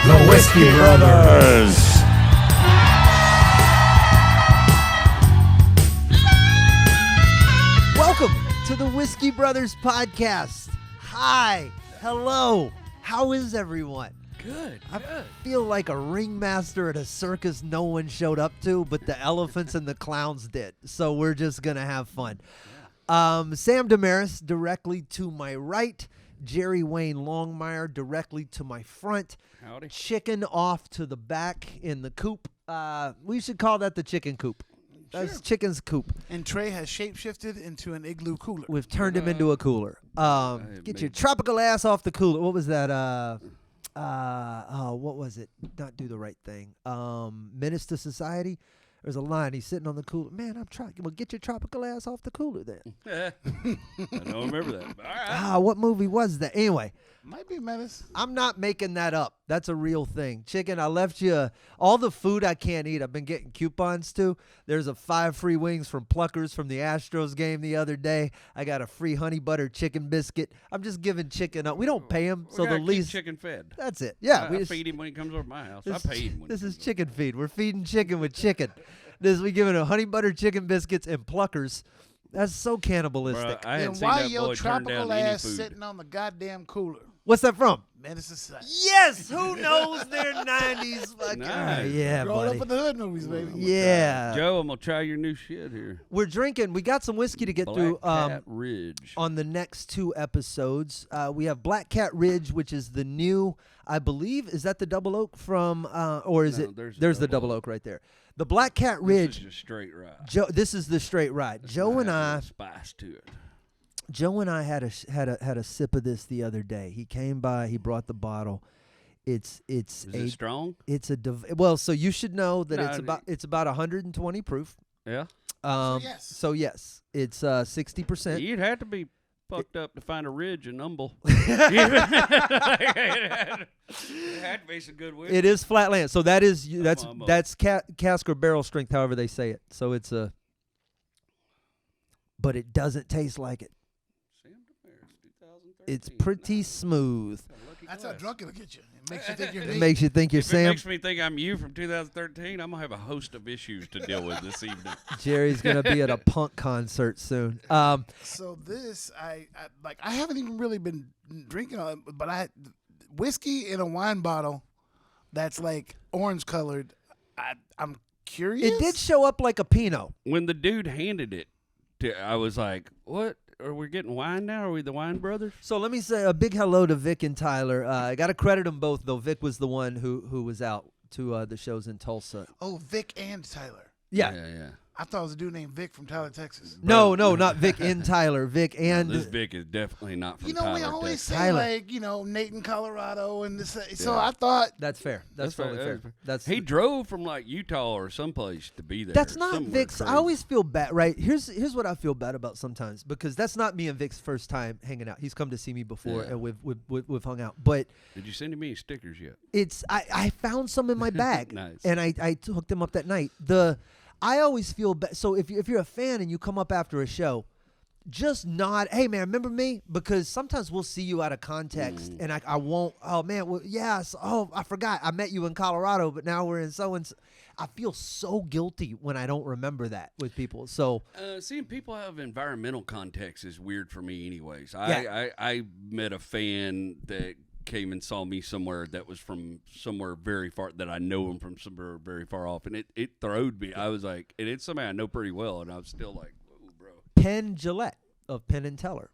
The Whiskey Brothers. Welcome to the Whiskey Brothers podcast. Hi, hello, how is everyone? Good. I feel like a ringmaster at a circus no one showed up to, but the elephants and the clowns did. So we're just going to have fun. Sam Demaris directly to my right. Jerry Wayne Longmire directly to my front. Howdy. Chicken off to the back in the coop. We should call that the chicken coop. That's Sure. chicken's coop. And Trey has shapeshifted into an igloo cooler. We've turned him into a cooler. Get your tropical ass off the cooler. What was that? What was it? Not do the right thing. Menace to Society. There's a line. He's sitting on the cooler. Man, I'm trying. Well, get your tropical ass off the cooler then. I don't remember that. All right. What movie was that? Anyway, Might be Menace. I'm not making that up. That's a real thing. Chicken, I left you all the food I can't eat. I've been getting coupons too. There's a 5 free wings from Pluckers from the Astros game the other day. I got a free honey butter chicken biscuit. I'm just giving chicken up. We don't pay him, so the Keep least. chicken fed. That's it. Yeah, I feed him when he comes over to my house. I pay him when This he is comes chicken feed. We're feeding chicken with chicken. We giving a honey butter chicken biscuits and Pluckers. That's so cannibalistic. Bruh, I hadn't And seen why that your boy turn down tropical any ass food. sitting on the goddamn cooler? What's that from? Menace Society. Yes, who knows their 90s fucking. Nice. Yeah, Growing buddy. up in the hood movies, baby. Yeah. Joe, I'm going to try your new shit here. We're drinking. We got some whiskey to get Black through Cat Ridge. on the next 2 episodes. We have Black Cat Ridge, which is the new, I believe, is that the double oak from, or is No, it? there's the double oak right there. The Black Cat Ridge. This is just straight rye. Joe, this is the straight ride. Joe and I. Spice to it. Joe and I had a sip of this the other day. He came by. He brought the bottle. It's Is it strong? It's a well. So you should know that No, it's about 120 proof. Yeah. yes. So yes, it's 60%. You'd have to be fucked up to find a ridge in Humble. It had to be some good whiskey. It is flatland. So that's on. cask or barrel strength, however they say it. So it's but it doesn't taste like it. Sam Demaris, 2013. It's pretty smooth. That's how drunk it'll get you. It makes you think you're It me. makes you think you're If it Sam. makes me think I'm you from 2013, I'm going to have a host of issues to deal with this evening. Jerry's gonna be at a punk concert soon. So this, I haven't even really been drinking on it, but whiskey in a wine bottle that's like orange colored. I'm curious. It did show up like a Pinot. When the dude handed it to, I was like, what? Are we getting wine now? Are we the Wine Brothers? So let me say a big hello to Vic and Tyler. I got to credit them both, though. Vic was the one who was out to the shows in Tulsa. Oh, Vic and Tyler. Yeah. I thought it was a dude named Vic from Tyler, Texas. No, not Vic and Tyler. Vic and This Vic is definitely not from You know, Tyler, we always Texas. say Tyler. like, Nate in Colorado and this. So Yeah. I thought That's fair. That's totally fair. That's He drove from like Utah or someplace to be there. That's not somewhere Vic's. crazy. I always feel bad. Right? Here's what I feel bad about sometimes, because that's not me and Vic's first time hanging out. He's come to see me before, Yeah. and we've hung out. But Did you send him any stickers yet? I found some in my bag, Nice. and I hooked them up that night. I always feel bad. So if you're a fan and you come up after a show, just nod. Hey man, remember me? Because sometimes we'll see you out of context, and I won't. Oh man, well, yes. Oh, I forgot. I met you in Colorado, but now we're in so and so. I feel so guilty when I don't remember that with people. So Seeing people have environmental context is weird for me anyways. Yeah. I met a fan that came and saw me somewhere that was from somewhere very far, that I know him from somewhere very far off, and it throwed me. I was like, and it's somebody I know pretty well, and I was still like, whoa, bro. Penn Jillette of Penn and Teller.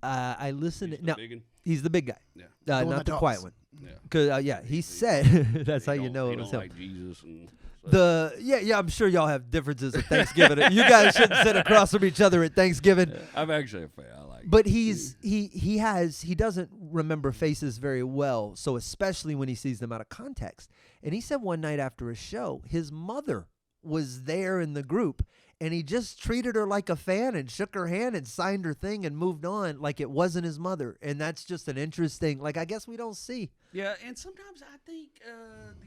I listened. He's the Now big one? he's the big guy, The one not that the talks. quiet one. Yeah. Because he said that's how you know he it was don't him. like Jesus and I'm sure y'all have differences at Thanksgiving. You guys shouldn't sit across from each other at Thanksgiving. I'm actually a fan. I like But he doesn't remember faces very well, so especially when he sees them out of context. And he said one night after a show, his mother was there in the group, and he just treated her like a fan and shook her hand and signed her thing and moved on like it wasn't his mother. And that's just an interesting, I guess we don't see. Yeah, and sometimes I think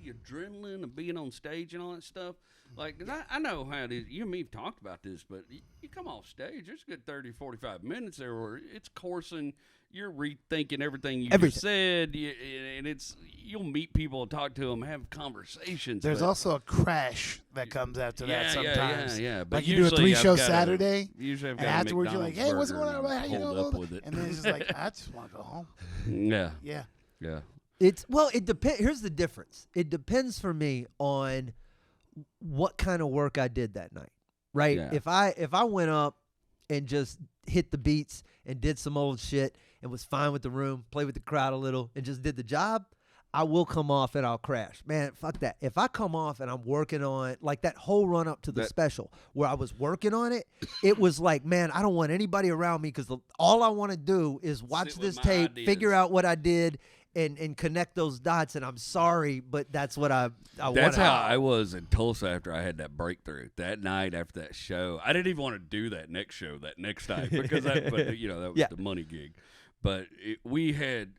the adrenaline of being on stage and all that stuff, like, 'cause I know how it is. You and me have talked about this, but you come off stage, there's a good 30, 45 minutes there where it's coursing. you're rethinking everything you Everything. just said, and you'll meet people, talk to them, have conversations. There's but- also a crash that comes after that sometimes. Yeah. But Like you do a usually 3-show I've got Saturday, usually I've and got a afterwards you're like, McDonald's hey, what's going burger on? and How you hold doing? up with it. And then it's just like, I just want to go home. Yeah. Yeah. It depends. Here's the difference. It depends for me on what kind of work I did that night, right? Yeah. If I went up and just hit the beats and did some old shit and was fine with the room, played with the crowd a little, and just did the job, I will come off and I'll crash. Man, fuck that. If I come off and I'm working on, like that whole run up to the special where I was working on it, it was like, man, I don't want anybody around me because all I want to do is watch Sit this with my tape, ideas. figure out what I did, and connect those dots. And I'm sorry, but that's what I want. That's how I was in Tulsa after I had that breakthrough. That night after that show, I didn't even want to do that next show that next night because that was Yeah. the money gig. But me and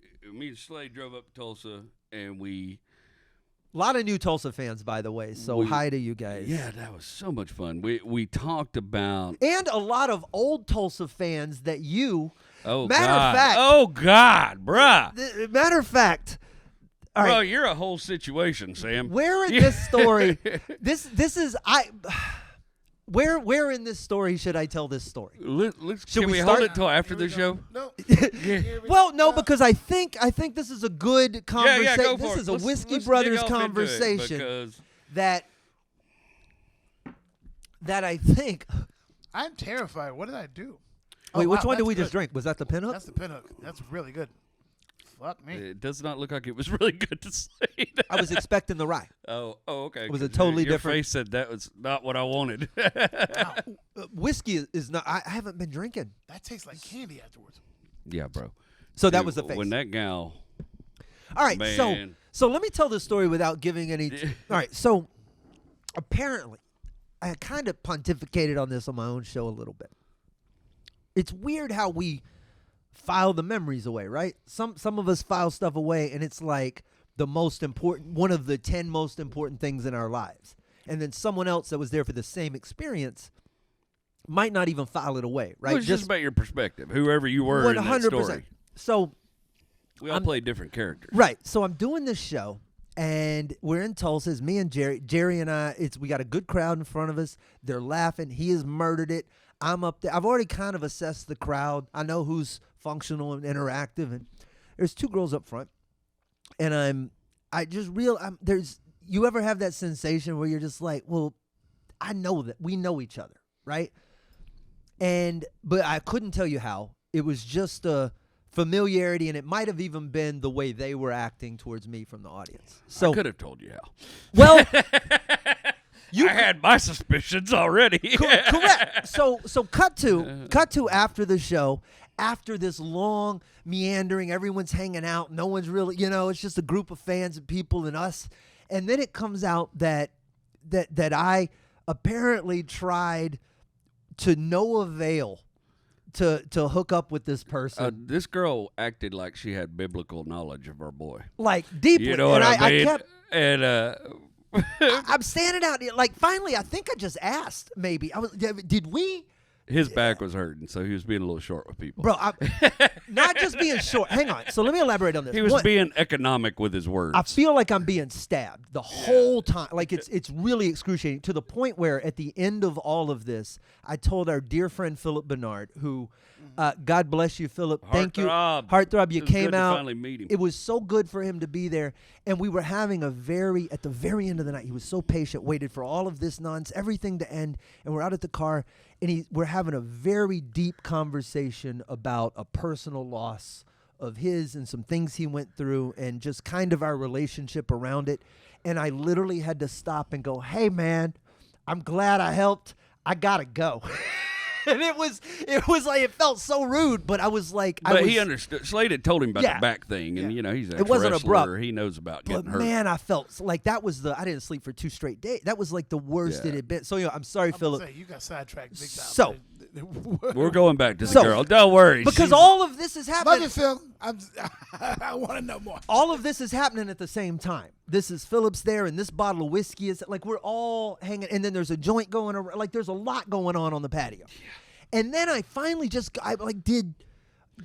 Slade drove up to Tulsa, and A lot of new Tulsa fans, by the way. So hi to you guys. Yeah, that was so much fun. We talked about And a lot of old Tulsa fans that you. oh Matter God, of fact- oh God, bruh. Matter of fact, all Bro, right, you're a whole situation, Sam. where in this story, this is where in this story should I tell this story? Can we we start- hold it till after the show? No. Well, no, because I think this is a good conversation. Yeah, go for This it. is a Let's Whiskey dig Brothers off into it conversation because that I think. I'm terrified. What did I do? Wait, Oh, which wow, one did that's we just good. drink? Was that the pinhook? That's the pinhook. That's really good. Fuck me. it does not look like it was really good to say. I was expecting the rye. Oh, okay. It was a 'cause totally your different- face said that was not what I wanted. Whiskey is not. I haven't been drinking, That tastes like candy afterwards. Yeah, bro. so that Dude, was the face. When that gal, All right, man. so let me tell this story without giving any. All right, so apparently, I kind of pontificated on this on my own show a little bit. It's weird how we file the memories away, right? Some of us file stuff away, and it's like the most important, one of the 10 most important things in our lives. And then someone else that was there for the same experience might not even file it away, right? Well, it's just about your perspective, whoever you were in that 100%. story. So. We all play different characters. Right. So I'm doing this show, and we're in Tulsa. It's me and Jerry. Jerry and I, we got a good crowd in front of us. They're laughing. He has murdered it. I'm up there. I've already kind of assessed the crowd. I know who's functional and interactive. And there's two girls up front, and you ever have that sensation where you're just like, well, I know that we know each other, right? But I couldn't tell you how. It was just a familiarity, and it might have even been the way they were acting towards me from the audience. So I could have told you how. well, I had my suspicions already. correct. So cut to after the show, after this long meandering, everyone's hanging out, no one's really, it's just a group of fans and people and us, and then it comes out that I apparently tried to no avail to hook up with this person, This girl acted like she had biblical knowledge of our boy. like deeply. You know what and I mean? kept. And I'm standing out there, like finally, I think I just asked. Maybe did we? his back was hurting, so he was being a little short with people. Bro, not just being short. Hang on. So let me elaborate on this. He was One, being economic with his words. I feel like I'm being stabbed the whole time. Like it's really excruciating to the point where at the end of all of this, I told our dear friend Philip Bernard, who, God bless you, Philip. Thank you. Heartthrob, you It was came good to out. finally meet him. It was so good for him to be there. And we were having at the very end of the night, he was so patient, waited for all of this nonsense, everything to end. And we're out at the car, and we're having a very deep conversation about a personal loss of his and some things he went through and just kind of our relationship around it. And I literally had to stop and go, hey, man, I'm glad I helped. I got to go. And it was like, it felt so rude, but I was like, But he understood. Slade had told him about Yeah. the back thing, and he's an It wasn't ex-wrestler. abrupt. He knows about But getting hurt. man, I felt like that was I didn't sleep for 2 straight days. That was like the worst it had been. So I'm sorry, I'm gonna Philip. say, you got sidetracked big time. So- We're going back to the So- girl. Don't worry. Because She's- all of this is Love happening. you, Phil. I want to know more. All of this is happening at the same time. This is Philip's there, and this bottle of whiskey is like we're all hanging. And then there's a joint going around. Like there's a lot going on the patio. And then I finally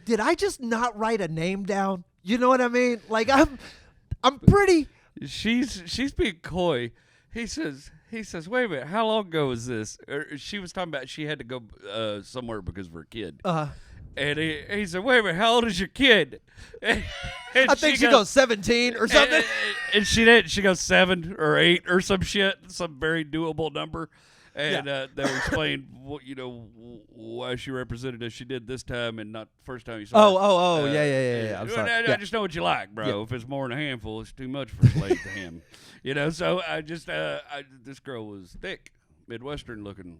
did I just not write a name down? You know what I mean? Like I'm pretty. She's being coy. He says, wait a minute, how long ago was this? She was talking about she had to go somewhere because of her kid. And he said, wait a minute, how old is your kid? And I think she goes 17 or something. And she did. She goes 7 or 8 or some shit, some very doable number. And they were explaining, why she represented as she did this time and not the first time you saw her. Yeah. I'm sorry. I just know what you like, bro. Yeah. If it's more than a handful, it's too much for Slade Ham. So I just, this girl was thick, Midwestern looking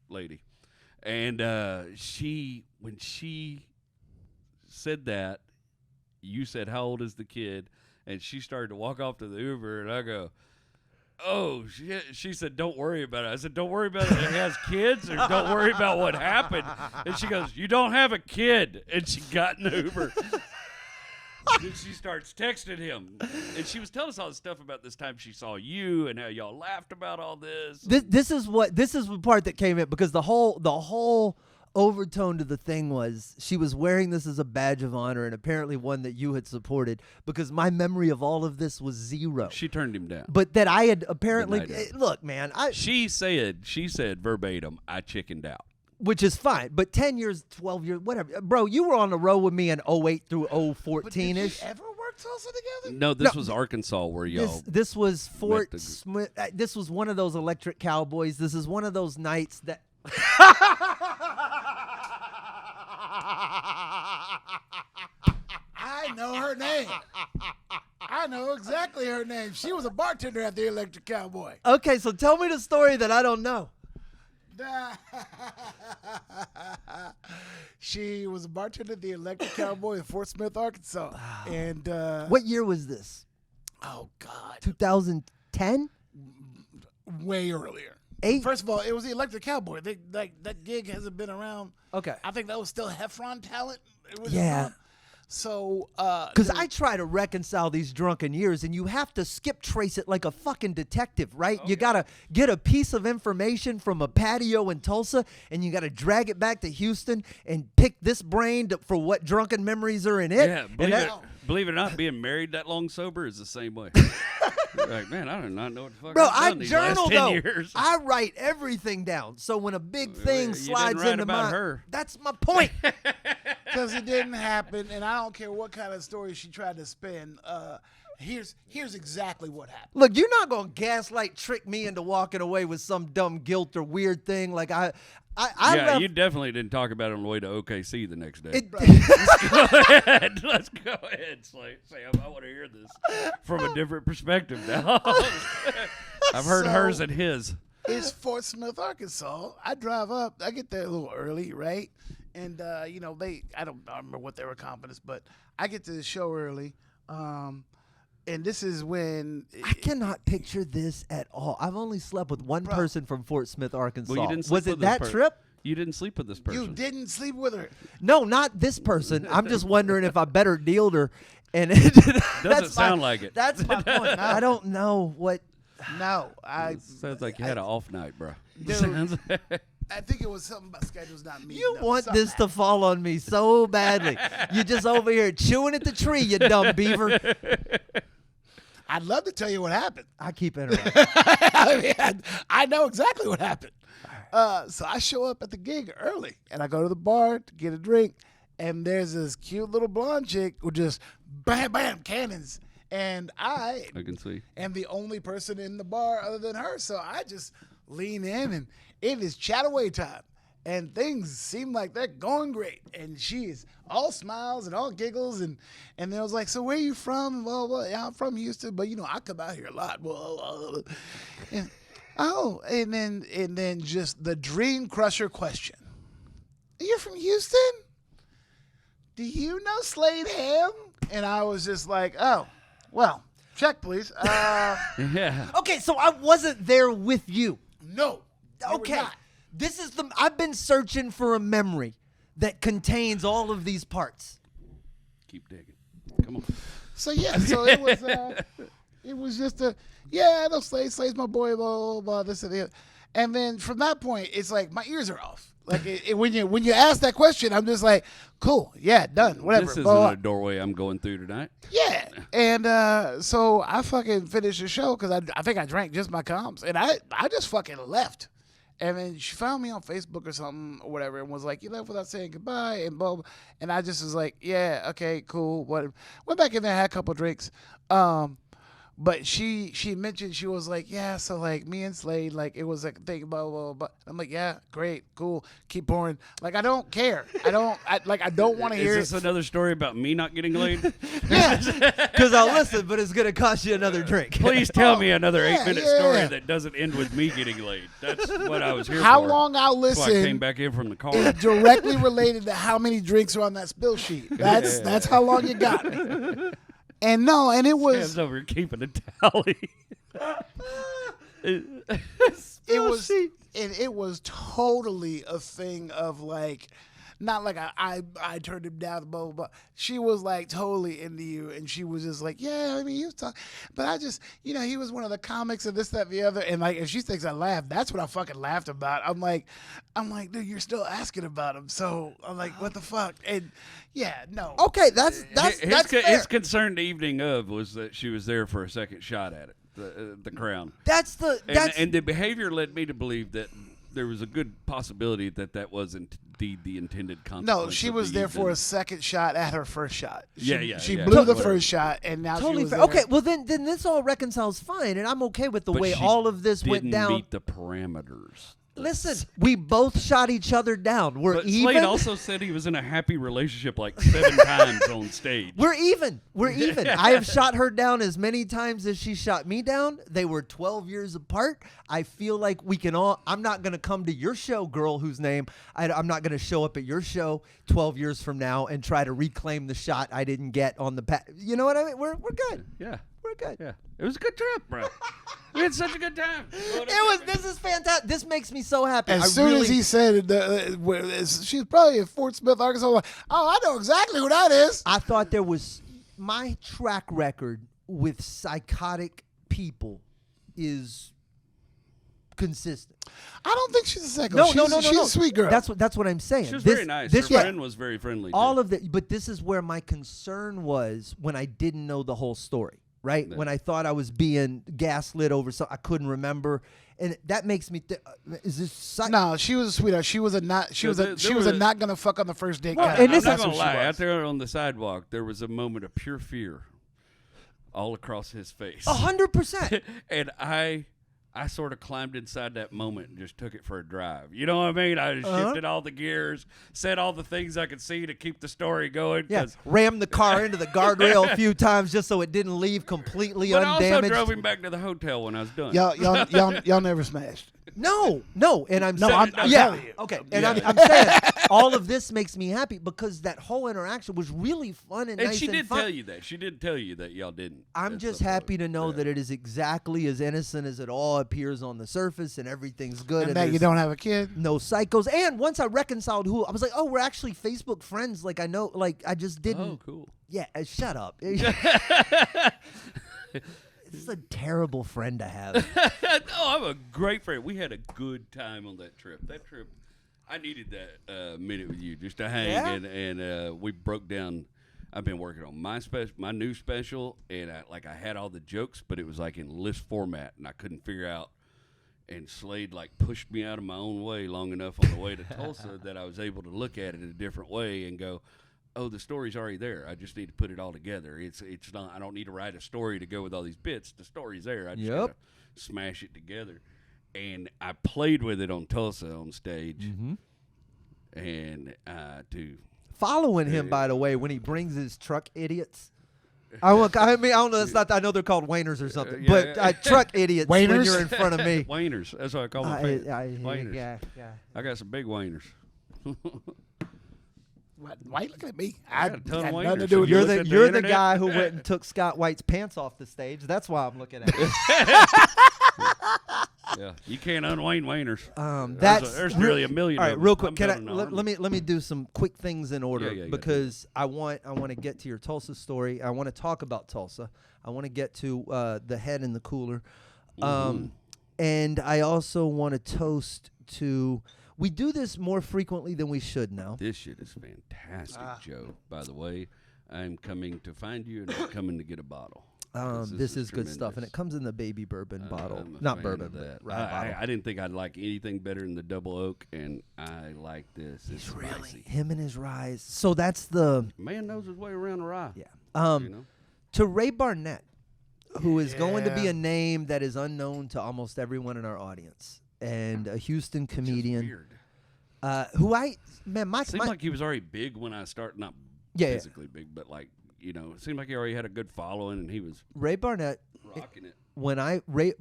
lady. And when she said that, you said, how old is the kid? And she started to walk off to the Uber, and I go, oh, shit. She said, don't worry about it. I said, don't worry about it. It has kids, or don't worry about what happened. And she goes, you don't have a kid. And she got in the Uber. Then she starts texting him. And she was telling us all this stuff about this time she saw you and how y'all laughed about all this. This is the part that came in, because the whole overtone to the thing was she was wearing this as a badge of honor, and apparently one that you had supported, because my memory of all of this was zero. She turned him down. But that I had apparently look, man, she said verbatim, I chickened out. Which is fine, but 10 years, 12 years, whatever. Bro, you were on the road with me in 08 through 014-ish. Did you ever work Tulsa together? No, this was Arkansas where y'all. This was Fort Smith. This was one of those electric cowboys. This is one of those nights that. I know her name. I know exactly her name. She was a bartender at the Electric Cowboy. Okay, so tell me the story that I don't know. She was a bartender at the Electric Cowboy in Fort Smith, Arkansas. And what year was this? Oh God, 2010? Way earlier. 8? First of all, it was the Electric Cowboy. That gig hasn't been around. Okay. I think that was still Heffron talent. Yeah. So, because I try to reconcile these drunken years, and you have to skip trace it like a fucking detective, right? You gotta get a piece of information from a patio in Tulsa, and you gotta drag it back to Houston and pick this brain for what drunken memories are in it. Yeah, believe it or not, being married that long sober is the same way. Like, man, I do not know what the fuck Bro, I've done these journal last 10 though. years. I write everything down. So when a big thing You slides didn't write into about my her. That's my point. because it didn't happen, and I don't care what kind of story she tried to spin. Here's exactly what happened. Look, you're not gonna gaslight trick me into walking away with some dumb guilt or weird thing. Like I left, you definitely didn't talk about it on the way to OKC the next day. Let's go ahead, Slade. Sam, I want to hear this from a different perspective now. I've heard hers and his. It's Fort Smith, Arkansas. I drive up. I get there a little early, right? And I don't remember what they were comping us, but I get to the show early. And this is when I cannot picture this at all. I've only slept with one person from Fort Smith, Arkansas. Well, you didn't sleep Was it with this that trip? You didn't sleep with this person. you didn't sleep with her. No, not this person. I'm just wondering if I better dealed her. And Doesn't sound like it. That's my point. I don't know what. No, Sounds like you had an off night, bro. Dude, I think it was something about schedules not meeting. You up. want Something this to fall on me so badly. You're just over here chewing at the tree, you dumb beaver. I'd love to tell you what happened. I keep interrupting. I know exactly what happened. So I show up at the gig early, and I go to the bar to get a drink, and there's this cute little blonde chick who just bam, bam, cannons. And I can see. am the only person in the bar other than her. So I just lean in, and it is chat away time. And things seem like they're going great. And she is all smiles and all giggles. And then I was like, so where are you from? Well, yeah, I'm from Houston, but, I come out here a lot. And then just the dream crusher question. You're from Houston? Do you know Slade Ham? And I was just like, oh, well, check, please. Yeah. Okay, so I wasn't there with you. No. Okay. I've been searching for a memory that contains all of these parts. Keep digging. Come on. So it was just no, Slade's my boy, blah, blah, blah, this and that. And then from that point, it's like my ears are off. Like when you ask that question, I'm just like, cool, yeah, done, whatever. This isn't Blah, a doorway I'm going through tonight. yeah, and so I fucking finished the show because I think I drank just my comps, and I just fucking left. And then she found me on Facebook or something or whatever, and was like, "You left without saying goodbye," and blah, blah. And I just was like, "Yeah, okay, cool." What? Went back in there, had a couple drinks. But she mentioned, she was like, "Yeah, so like me and Slade, like it was like a thing, blah blah blah." I'm like, "Yeah, great, cool, keep pouring." Like I don't care. I don't want to hear. Is this another story about me not getting laid? Yeah. Because I'll listen, but it's gonna cost you another drink. Please tell me another 8-minute story yeah. that doesn't end with me getting laid. That's what I was here How for. long I'll That's why I came listen back in from the car. is directly related to how many drinks are on that spill sheet. That's how long you got me. And it was Sam's over here keeping a tally. it was totally a thing of like, not like I turned him down, blah blah blah. She was like totally into you, and she was just like, yeah, I mean, he was talking, but I just, he was one of the comics and this, that, and the other, and like, if she thinks I laughed, that's what I fucking laughed about. I'm like, dude, you're still asking about him, so I'm like, what the fuck? And yeah, no. Okay, that's fair. His concern the evening of was that she was there for a second shot at it, the crown. And the behavior led me to believe that there was a good possibility that was indeed the intended consequence. No, she was there for a second shot at her first shot. She yeah. blew the first shot, and now totally she was fair. there. Okay, well then this all reconciles fine, and I'm okay with the But way she all of this went didn't down. meet the parameters. Listen, we both shot each other down. We're But even. Slade also said he was in a happy relationship like 7 times on stage. We're even. We're even. I have shot her down as many times as she shot me down. They were 12 years apart. I feel like we can all. I'm not going to come to your show, girl, whose name I'm not going to show up at your show 12 years from now and try to reclaim the shot I didn't get on the past. You know what I mean? We're good. Yeah. We're good. Yeah. It was a good trip, bro. We had such a good time. This is fantastic. This makes me so happy. As soon as he said she's probably in Fort Smith, Arkansas, I'm like, oh, I know exactly who that is. I thought there was my track record with psychotic people is consistent. I don't think she's a psycho. No. She's a sweet girl. That's what I'm saying. She was very nice. Her friend was very friendly. All too. of that, but this is where my concern was when I didn't know the whole story. Right? Yeah. When I thought I was being gaslit over something I couldn't remember, and that makes me is this no, she was a sweetheart. She was a not gonna fuck on the first date. Well, kind and I'm this not is- gonna lie. Out there on the sidewalk, there was a moment of pure fear all across his face. 100%. And I sort of climbed inside that moment and just took it for a drive. You know what I mean? I just shifted all the gears, said all the things I could see to keep the story going. Yeah, rammed the car into the guardrail a few times just so it didn't leave completely But undamaged. I also drove him back to the hotel when I was done. Y'all never smashed. No, and I'm No, saying, I'm telling you. Okay, and I'm saying all of this makes me happy because that whole interaction was really fun and nice she and did fun. tell you that. She did tell you that y'all didn't. I'm at just some happy point. to know Yeah. that it is exactly as innocent as it all appears on the surface, and everything's good. And that you there's don't have a kid. no psychos. And once I reconciled I was like, oh, we're actually Facebook friends. Like I know, like I just didn't. Oh, cool. Yeah, shut up. This is a terrible friend to have. No, I'm a great friend. We had a good time on that trip. I needed that minute with you just to hang, Yeah? and we broke down. I've been working on my new special, and I had all the jokes, but it was like in list format, and I couldn't figure out. And Slade pushed me out of my own way long enough on the way to Tulsa that I was able to look at it in a different way and go, oh, the story's already there. I just need to put it all together. It's not. I don't need to write a story to go with all these bits. The story's there. I just gotta smash it together. And I played with it on Tulsa on stage, and to Following him, by the way, when he brings his truck idiots. I don't know. I know they're called Wainers or something, yeah. but truck idiots when Wainers? you're in front of me. Wainers. That's what I call them. Wainers. Yeah. I got some big Wainers. Why you looking at me? I I got a ton of had waiters. nothing to do with You You're looked the at the you're the internet? guy who went and took Scott White's pants off the stage. That's why I'm looking at it. Yeah, you can't unwane Wainers. There's nearly a million. All right, of them. real quick, I'm can I building an army. let me do some quick things in order Yeah, because I want to get to your Tulsa story. I want to talk about Tulsa. I want to get to the head in the cooler, and I also want to toast to. We do this more frequently than we should now. This shit is fantastic, Joe. By the way, I'm coming to find you, and I'm coming to get a bottle. This is good stuff, and it comes in the baby bourbon bottle. Not bourbon, but rye bottle. I didn't think I'd like anything better than the double oak, and I like this. It's spicy. Him and his rye. So that's the man knows his way around a rye. Yeah. You know? To Ray Barnett, who is going to be a name that is unknown to almost everyone in our audience, and a Houston comedian. Weird. Who I Mike seemed like he was already big when I started. Not physically big, but like. You know, it seemed like he already had a good following, and he was Ray Barnett rocking it. When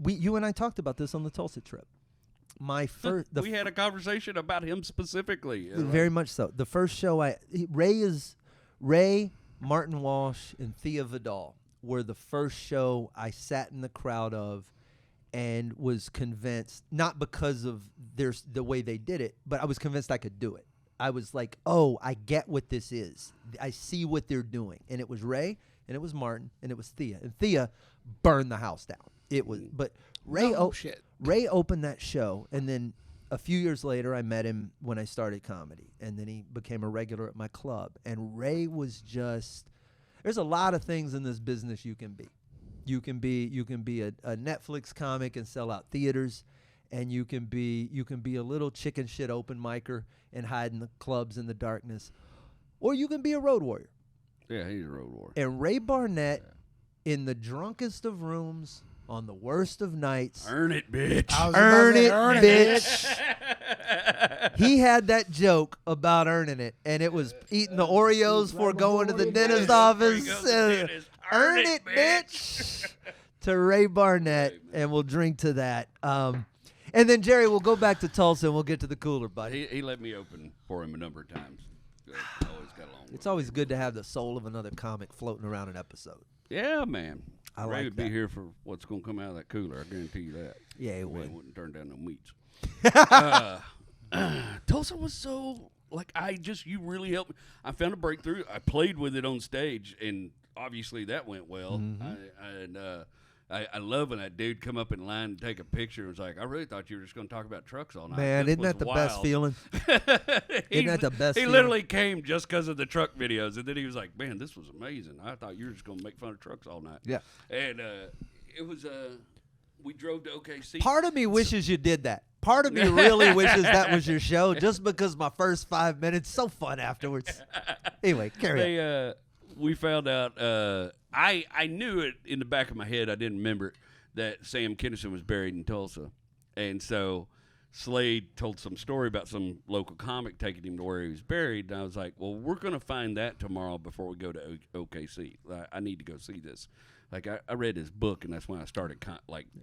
you and I talked about this on the Tulsa trip. We had a conversation about him specifically. Very much so. The first show Ray, Martin Walsh, and Thea Vidal were the first show I sat in the crowd of, and was convinced, not because of the way they did it, but I was convinced I could do it. I was like, oh, I get what this is. I see what they're doing. And it was Ray, and it was Martin, and it was Thea. And Thea burned the house down. It was, but Ray opened that show, and then a few years later, I met him when I started comedy, and then he became a regular at my club. And Ray was just, there's a lot of things in this business you can be. You can be a Netflix comic and sell out theaters. And you can be a little chicken shit open micer and hide in the clubs in the darkness, or you can be a road warrior. Yeah, he's a road warrior. And Ray Barnett, in the drunkest of rooms, on the worst of nights, earn it, bitch. Earn it, bitch. He had that joke about earning it, and it was eating the Oreos before going to the dentist office. Earn it, bitch. To Ray Barnett, and we'll drink to that. And then, Jerry, we'll go back to Tulsa, and we'll get to the cooler, buddy. He let me open for him a number of times. Always got along with it's always good to have the soul of another comic floating around an episode. Yeah, man. I Ray like would that. be here for what's going to come out of that cooler. I guarantee you that. Yeah, he Ray would. wouldn't turn down no meats. Tulsa was so, you really helped me. I found a breakthrough. I played with it on stage, and obviously that went well. Mm-hmm. I love when that dude come up in line and take a picture and was like, I really thought you were just going to talk about trucks all night. Man, This isn't that was the best wild." feeling? Isn't that the best He feeling? literally came just because of the truck videos, and then he was like, man, this was amazing. I thought you were just going to make fun of trucks all night. Yeah. And it was, we drove to OKC. Part of me wishes you did that. Part of me really wishes that was your show, just because my first 5 minutes, so fun afterwards. Anyway, carry on. We found out, I knew it in the back of my head, I didn't remember it, that Sam Kinison was buried in Tulsa. And so Slade told some story about some local comic taking him to where he was buried. And I was like, well, we're going to find that tomorrow before we go to OKC. I need to go see this. Like, I read his book, and that's when I started,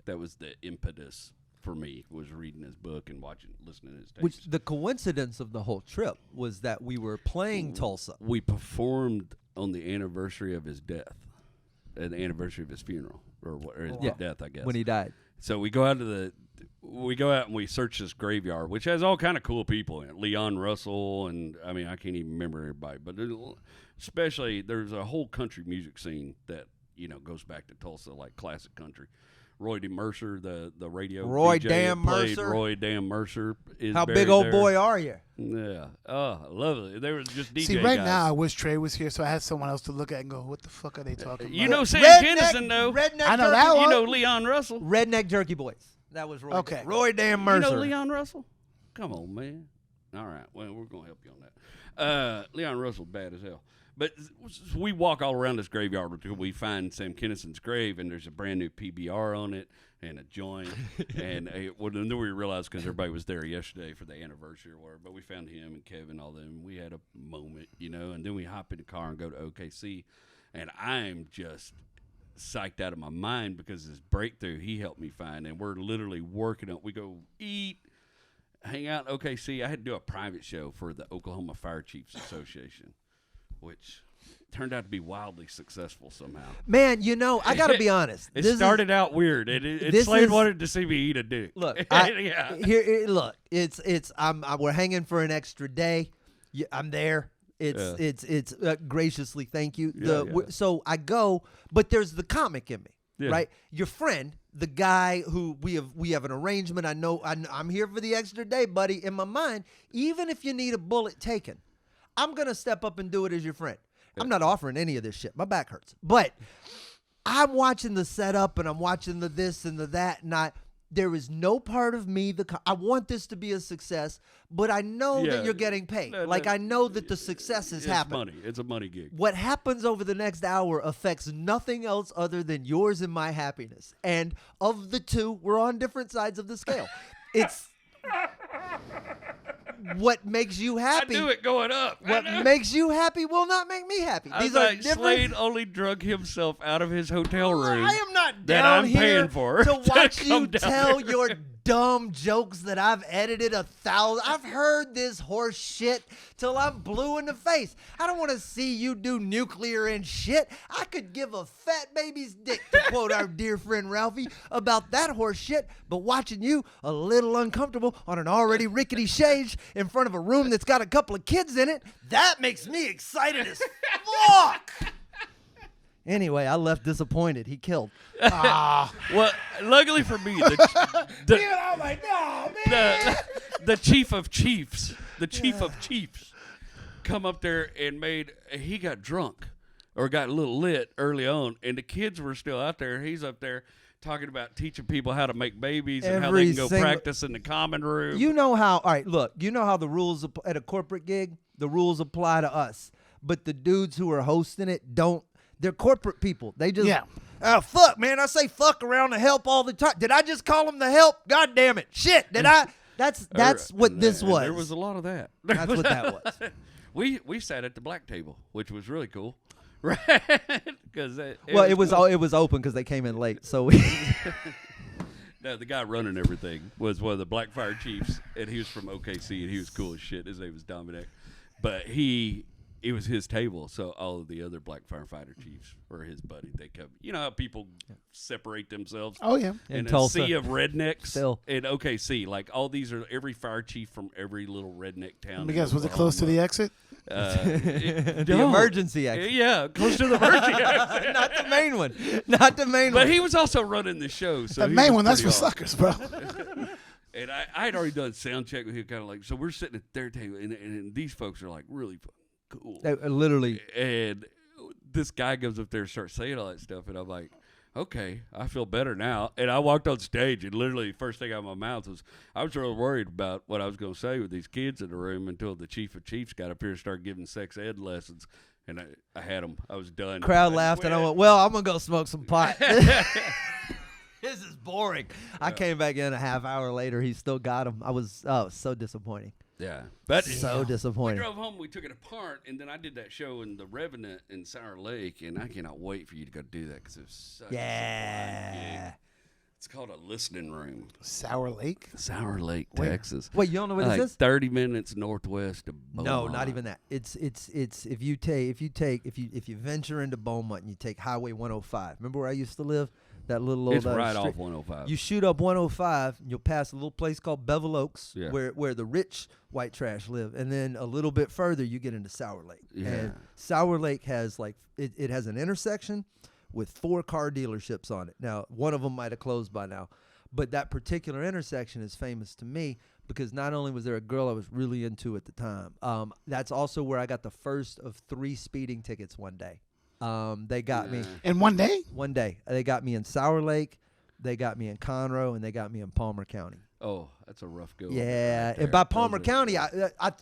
that was the impetus for me, was reading his book and listening to his tapes. Which the coincidence of the whole trip was that we were playing Tulsa. We performed on the anniversary of his death, the anniversary of his funeral, or his death, I guess. When he died. So we go out and we search this graveyard, which has all kind of cool people in it. Leon Russell, and I mean, I can't even remember everybody, but especially there's a whole country music scene that, goes back to Tulsa, like classic country. Roy D. Mercer, the radio Roy DJ Damn played Mercer. Roy Damn Mercer is How buried big old there. boy are you? Yeah. Oh, I love it. They were just DJ See, right guys. now, I wish Trey was here so I had someone else to look at and go, what the fuck are they talking about? Sam Kinison, though. Redneck I know Jerky, that one. You know Leon Russell. Redneck Jerky Boys. That was Roy. Okay. Roy Damn Mercer. You know Leon Russell? Come on, man. All right. Well, we're going to help you on that. Leon Russell's bad as hell. But we walk all around this graveyard until we find Sam Kinison's grave, and there's a brand new PBR on it and a joint. And then we realized, because everybody was there yesterday for the anniversary or whatever, but we found him and Kevin, all them. We had a moment, and then we hop in the car and go to OKC. And I'm just psyched out of my mind because this breakthrough he helped me find. And we're literally working on. We go eat, hang out in OKC. I had to do a private show for the Oklahoma Fire Chiefs Association, which turned out to be wildly successful somehow. Man, I got to be honest. It started out weird. Slade wanted to see me eat a dick. Look, yeah. We're hanging for an extra day. I'm there. It's graciously, thank you. Yeah. So I go, but there's the comic in me. Yeah. right? Your friend, the guy who we have an arrangement. I know I'm here for the extra day, buddy. In my mind, even if you need a bullet taken, I'm gonna step up and do it as your friend. I'm not offering any of this shit. My back hurts, but I'm watching the setup and I'm watching the this and the that, and there is no part of me I want this to be a success, but I know that you're getting paid. I know that the success is happening. Money. It's a money gig. What happens over the next hour affects nothing else other than yours and my happiness. And of the two, we're on different sides of the scale. It's what makes you happy. I knew it going up. What makes you happy will not make me happy. These are like, different. Slade only drug himself out of his hotel room. I am not that down I'm here paying for to watch come you down tell there. your dumb jokes that I've edited 1,000. I've heard this horse shit till I'm blue in the face. I don't want to see you do nuclear and shit. I could give a fat baby's dick, to quote our dear friend Ralphie, about that horse shit, but watching you a little uncomfortable on an already rickety chaise in front of a room that's got a couple of kids in it, that makes me excited as fuck. Anyway, I left disappointed. He killed. Well, luckily for me, I'm like, no, man. the chief of chiefs, come up there and he got drunk or got a little lit early on, and the kids were still out there. He's up there talking about teaching people how to make babies and how they can go practice in the common room. You know how, all right, look, you know how the rules at a corporate gig, the rules apply to us, but the dudes who are hosting it don't. They're corporate people. They just, oh, fuck, man. I say fuck around the help all the time. Did I just call them the help? God damn it. Shit. Did I? That's what this was. There was a lot of that. That's what that was. We sat at the black table, which was really cool. Right? Because it was open because they came in late. So no, the guy running everything was one of the Black Fire Chiefs, and he was from OKC, and he was cool as shit. His name was Dominic. But it was his table, so all of the other Black Firefighter Chiefs were his buddy. They come. You know how people separate themselves? Oh, yeah. In a Tulsa. sea of rednecks. Still. In OKC. Like, all these are every fire chief from every little redneck town. Let me guess, was it close to the exit? the emergency exit. Yeah, close to the emergency exit. Not the main one. Not the main one. But he was also running the show. So The main one, that's for suckers, bro. And I had already done sound check with him, kind of like, so we're sitting at their table, and these folks are like really cool. They literally. And this guy goes up there and starts saying all that stuff, and I'm like, okay, I feel better now. And I walked on stage, and literally the first thing out of my mouth was, I was really worried about what I was going to say with these kids in the room until the chief of chiefs got up here and started giving sex ed lessons. And I had them. I was done. Crowd laughed, and I went, well, I'm going to go smoke some pot. This is boring. I came back in a half hour later. He still got him. So disappointing. Yeah. But so disappointing. We drove home. We took it apart, and then I did that show in The Revenant in Sour Lake, and I cannot wait for you to go do that because it was such a gig. It's called a listening room. Sour Lake? Sour Lake, Texas. Wait, you don't know what this is? 30 minutes northwest of Beaumont. No, not even that. It's if you venture into Beaumont and you take Highway 105. Remember where I used to live? That little old It's right street. off 105. You shoot up 105, and you'll pass a little place called Bevel Oaks, Yeah. where the rich white trash live, and then a little bit further you get into Sour Lake. Yeah. And Sour Lake has it has an intersection with 4 car dealerships on it. Now, one of them might have closed by now, but that particular intersection is famous to me because not only was there a girl I was really into at the time, that's also where I got the first of 3 speeding tickets one day. They got me in one day. One day, they got me in Sour Lake, they got me in Conroe, and they got me in Palmer County. Oh, that's a rough go. Yeah, and by Palmer County,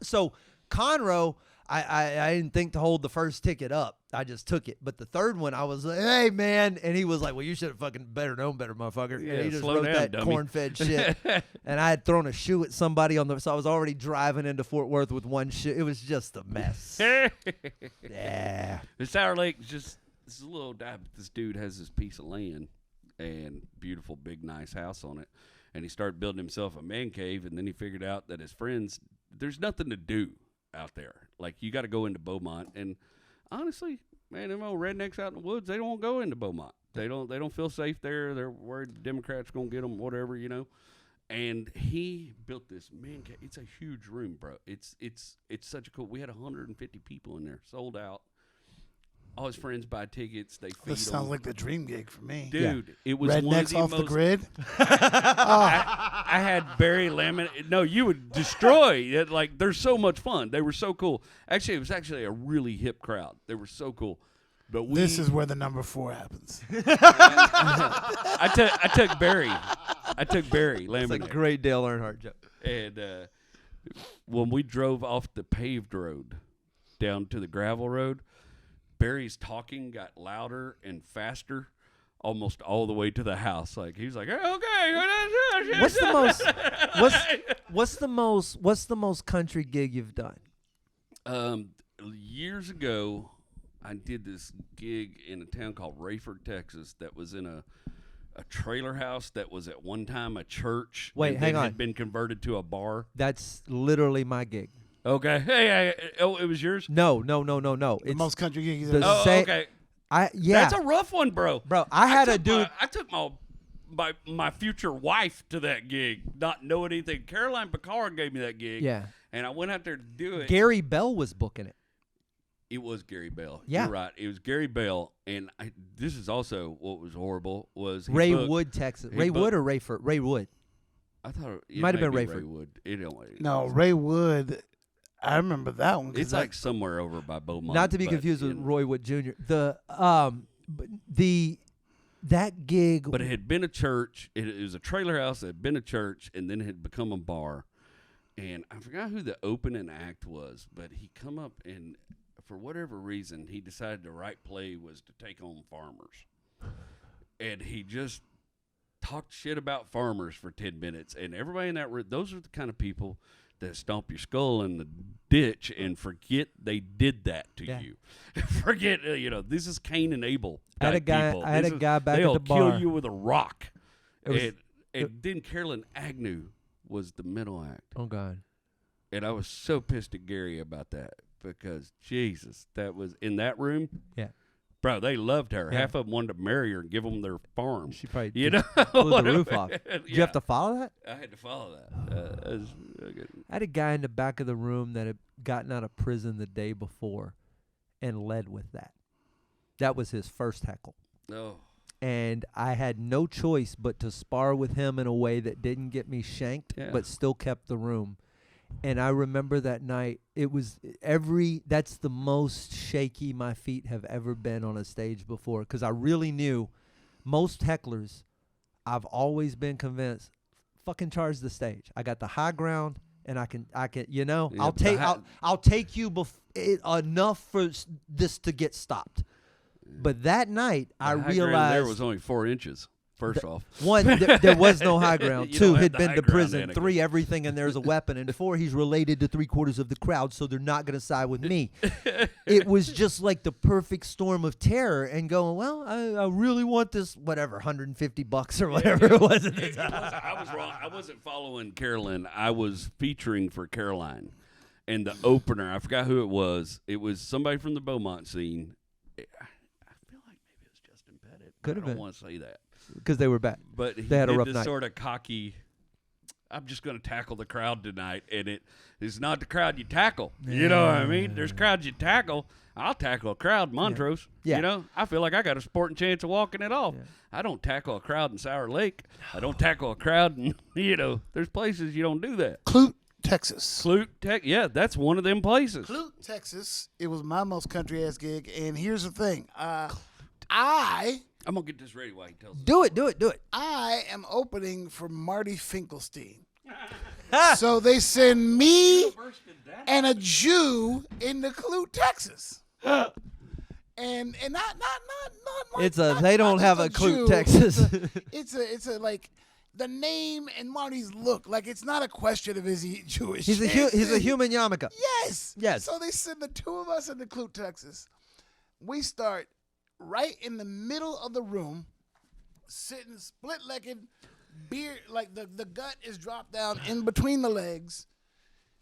so Conroe, I didn't think to hold the first ticket up. I just took it. But the third one, I was like, hey, man. And he was like, well, you should have fucking known better, motherfucker. Yeah, and he just slow wrote down, that dummy. corn-fed shit. And I had thrown a shoe at somebody so I was already driving into Fort Worth with one shoe. It was just a mess. Yeah. The Sour Lake is just this little dive. This dude has this piece of land and beautiful, big, nice house on it. And he started building himself a man cave. And then he figured out that his friends, there's nothing to do out there. Like, you got to go into Beaumont. And honestly, man, them old rednecks out in the woods, they don't want to go into Beaumont. They don't feel safe there. They're worried the Democrats going to get them, whatever, you know. And he built this man cave. It's a huge room, bro. It's such a cool. We had 150 people in there, sold out. All his friends buy tickets. They feed This sounds them. like the dream gig for me. Dude, it was one of Rednecks the off most, the grid. I had Barry laminate. No, you would destroy it. Like, they're so much fun. They were so cool. Actually, it was actually a really hip crowd. They were so cool. But This is where the number 4 happens. I took Barry. I took Barry It's a laminate. great Dale Earnhardt joke. And when we drove off the paved road down to the gravel road, Barry's talking got louder and faster almost all the way to the house. Like, he was like, okay. What's the most country gig you've done? Years ago, I did this gig in a town called Rayford, Texas, that was in a trailer house that was at one time a church. Wait, and hang then on. had been converted to a bar. That's literally my gig. Okay. Hey, oh, it was yours? No. The It's most country gigs. the Oh, same. okay. Yeah, That's a rough one, bro. bro. I had a took dude. I took my future wife to that gig, not knowing anything. Caroline Picard gave me that gig. Yeah. And I went out there to do it. Gary Bell was booking it. It was Gary Bell. Yeah. You're right. It was Gary Bell. And this is also what was horrible was he Ray booked- Wood, Texas. he Ray booked- Wood or Rayford? Ray Wood. I thought it Might have been be Rayford. Ray Wood. It don't. No, Ray Wood. I remember that one. 'cause It's like somewhere over by Beaumont. Not to be but confused with in- Roy Wood Jr. That gig. But it had been a church. It was a trailer house that had been a church, and then it had become a bar. And I forgot who the opening act was, but he come up and for whatever reason he decided the right play was to take on farmers, and he just talked shit about farmers for 10 minutes. And everybody in that room, those are the kind of people that stomp your skull in the ditch and forget they did that to Yeah. you. Forget, this is Cain and Abel. I had a type guy- people. I had This a is- guy back at they'll the kill bar. you with a rock. It was- And then Carolyn Agnew was the middle act. Oh God. And I was so pissed at Gary about that because, Jesus, that was in that room. Yeah. Bro, they loved her. Yeah. Half of them wanted to marry her and give them their farm. She probably You blew know? the roof off. Did you have Yeah. to follow that? I had to follow that. It was good. I had a guy in the back of the room that had gotten out of prison the day before and led with that. That was his first heckle. Oh. And I had no choice but to spar with him in a way that didn't get me shanked, Yeah. but still kept the room. And I remember that night, that's the most shaky my feet have ever been on a stage before. Because I really knew most hecklers, I've always been convinced, fucking charge the stage. I got the high ground, and I can, Yeah, I'll take you enough for this to get stopped. But that night, I The high ground realized there was only 4 inches. First off, one, there was no high ground. You 2, don't have had the been high to ground, prison. Anakin. 3, everything in there is a weapon. And 4, he's related to 3/4 of the crowd, so they're not going to side with me. It was just like the perfect storm of terror and going, well, I really want this, whatever, $150 or whatever it was at the time. I was wrong. I wasn't following Carolyn. I was featuring for Caroline. And the opener, I forgot who it was. It was somebody from the Beaumont scene. I feel like maybe it was Justin Pettit. Could have I don't been. want to say that. Because they were bad. But he They had a did rough this night. sort of cocky, I'm just going to tackle the crowd tonight. And it's not the crowd you tackle. You know what I mean? There's crowds you tackle. I'll tackle a crowd in Montrose. Yeah. You know, I feel like I got a sporting chance of walking it off. Yeah. I don't tackle a crowd in Sour Lake. I don't tackle a crowd in, there's places you don't do that. Clute, Texas. Clute, yeah, that's one of them places. Clute, Texas. It was my most country ass gig, and here's the thing. I'm going to get this ready while he tells us. Do it. I am opening for Marty Finkelstein. So they send me and a Jew into Clute, Texas. And not They don't not have a just Clute, Jew. Texas. It's a like the name and Marty's look. Like it's not a question of is he Jewish. He's a human yarmulke. Yes. So they send the 2 of us into Clute, Texas. We start right in the middle of the room, sitting split-legged, beard, like the gut is dropped down in between the legs.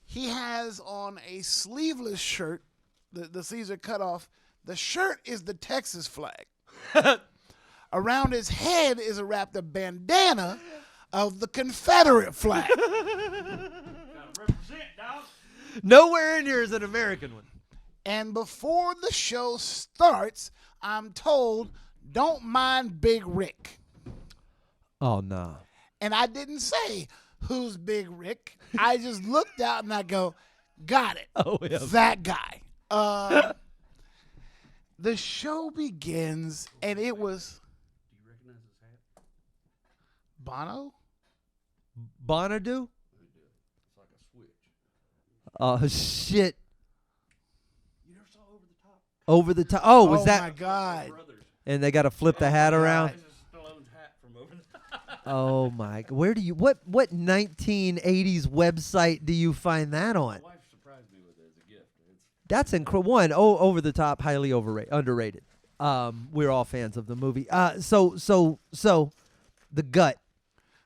He has on a sleeveless shirt. The sleeves are cut off. The shirt is the Texas flag. Around his head is wrapped a bandana of the Confederate flag. Nowhere in here is an American one. And before the show starts, I'm told, don't mind Big Rick. Oh, no. And I didn't say, who's Big Rick? I just looked out and I go, got it. Oh, yeah. That guy. The show begins, and it was... Do you recognize his hat? Bono? Bonadu? It's like a switch. Oh, shit. You never saw Over the Top? Over the top. Oh, was Oh, that? my God. Brothers. And they got to flip the hat around. This is Stallone's hat from Over the Top. Oh my! Where do you what 1980s website do you find that on? My wife surprised me with it as a gift. That's incredible. One, over the top, highly underrated. We're all fans of the movie. So the gut.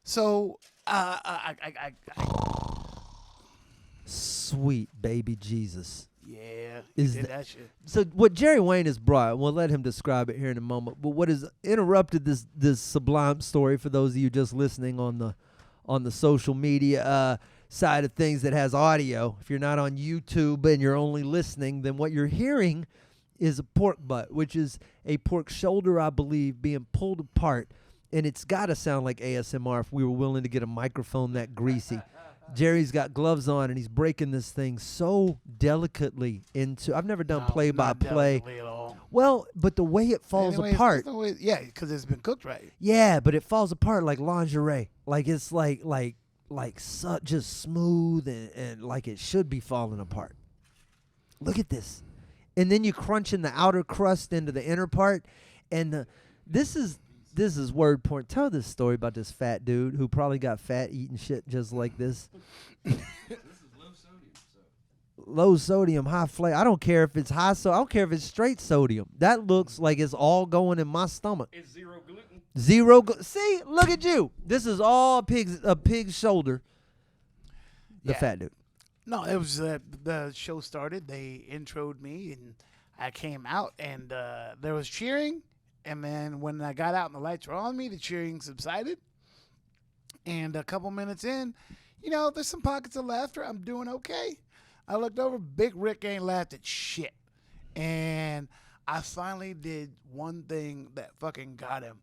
So, Sweet baby Jesus. yeah, Is did the- that shit. So what Jerry Wayne has brought, and we'll let him describe it here in a moment. But what has interrupted this sublime story for those of you just listening on the social media side of things that has audio. If you're not on YouTube and you're only listening, then what you're hearing is a pork butt, which is a pork shoulder, I believe, being pulled apart. And it's got to sound like ASMR if we were willing to get a microphone that greasy. Jerry's got gloves on, and he's breaking this thing so delicately into... I've never done No, play-by-play. not delicately at all. Well, but the way it falls Anyway, apart... yeah, because it's been cooked right. Yeah, but it falls apart like lingerie. Like it's just smooth and like it should be falling apart. Look at this. And then you crunch in the outer crust into the inner part. And this is word porn. Tell this story about this fat dude who probably got fat eating shit just like this. This is low sodium, so. Low sodium, high flavor. I don't care if it's high I don't care if it's straight sodium. That looks like it's all going in my stomach. It's zero gluten. See, look at you. This is all a pig's shoulder. The Yeah. fat dude. No, it was the show started. They introed me, and I came out, and there was cheering. And then when I got out and the lights were on me, the cheering subsided. And a couple minutes in, there's some pockets of laughter. I'm doing okay. I looked over. Big Rick ain't laughed at shit. And I finally did one thing that fucking got him.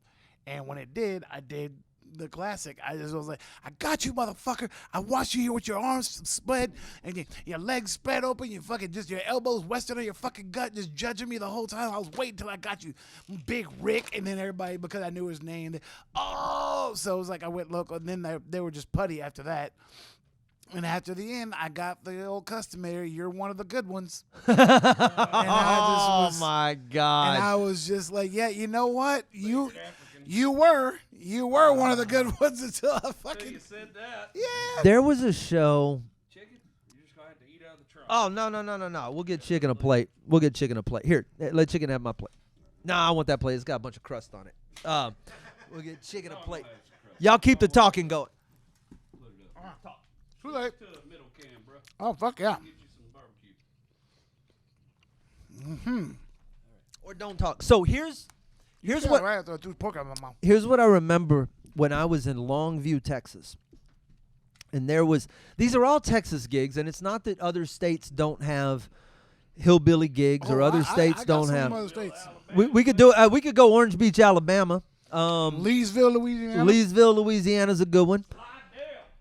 And when it did, I did the classic. I just was like, I got you, motherfucker. I watched you here with your arms spread and your legs spread open, you fucking just your elbows resting on your fucking gut, just judging me the whole time. I was waiting till I got you, Big Rick. And then everybody, because I knew his name, so it was like I went local. And then they were just putty after that. And after the end, I got the old customary, you're one of the good ones. And I just was, my God. and I was just like, yeah, you know what? You were one of the good ones until I fucking... You said that. Yeah. There was a show. Chicken? You're just going to have to eat out of the trunk. Oh, no. We'll get chicken a plate. Here, let chicken have my plate. No, I want that plate. It's got a bunch of crust on it. We'll get chicken a plate. Y'all keep the talking going. Too late. To the middle can, bro. Oh, fuck yeah. Get you some barbecue. Or don't talk. So here's Yeah, what right after I threw pork out of my mouth. here's what I remember when I was in Longview, Texas. And these are all Texas gigs, and it's not that other states don't have hillbilly gigs or other states I got don't some have. other states. We could do we could go Orange Beach, Alabama. Leesville, Louisiana. Leesville, Louisiana's a good one.